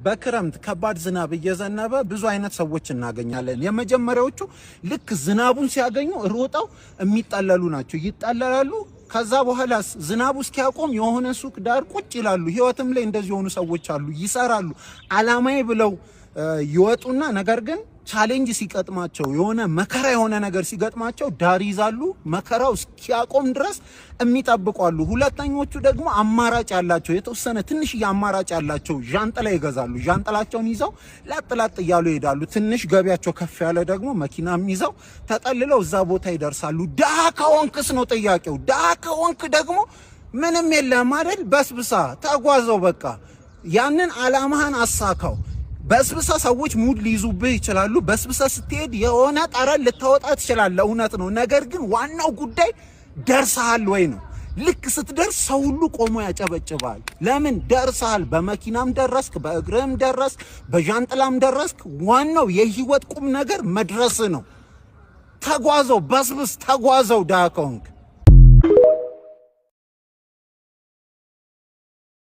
በክረምት ከባድ ዝናብ እየዘነበ ብዙ አይነት ሰዎች እናገኛለን። የመጀመሪያዎቹ ልክ ዝናቡን ሲያገኙ ሮጠው የሚጠለሉ ናቸው። ይጠለላሉ። ከዛ በኋላ ዝናቡ እስኪያቆም የሆነ ሱቅ ዳር ቁጭ ይላሉ። ህይወትም ላይ እንደዚህ የሆኑ ሰዎች አሉ። ይሰራሉ አላማዬ ብለው ይወጡና ነገር ግን ቻሌንጅ ሲቀጥማቸው የሆነ መከራ የሆነ ነገር ሲገጥማቸው ዳር ይዛሉ። መከራው እስኪያቆም ድረስ የሚጠብቋሉ። ሁለተኞቹ ደግሞ አማራጭ ያላቸው የተወሰነ ትንሽ አማራጭ ያላቸው ዣንጥላ ይገዛሉ። ዣንጥላቸውን ይዘው ላጥላጥ እያሉ ይሄዳሉ። ትንሽ ገቢያቸው ከፍ ያለ ደግሞ መኪናም ይዘው ተጠልለው እዛ ቦታ ይደርሳሉ። ዳሃ ከሆንክስ ነው ጥያቄው። ዳሃ ከሆንክ ደግሞ ምንም የለም አይደል? በስብሳ ተጓዘው በቃ ያንን አላማህን አሳካው። በስብሳ ሰዎች ሙድ ሊይዙብህ ይችላሉ። በስብሳ ስትሄድ የሆነ ጠረን ልታወጣ ትችላለህ፣ እውነት ነው። ነገር ግን ዋናው ጉዳይ ደርሰሃል ወይ ነው። ልክ ስትደርስ ሰው ሁሉ ቆሞ ያጨበጭባል። ለምን ደርሰሃል? በመኪናም ደረስክ፣ በእግርም ደረስክ፣ በዣንጥላም ደረስክ። ዋናው የህይወት ቁም ነገር መድረስ ነው። ተጓዘው፣ በስብስ ተጓዘው ዳሃ ከሆንክ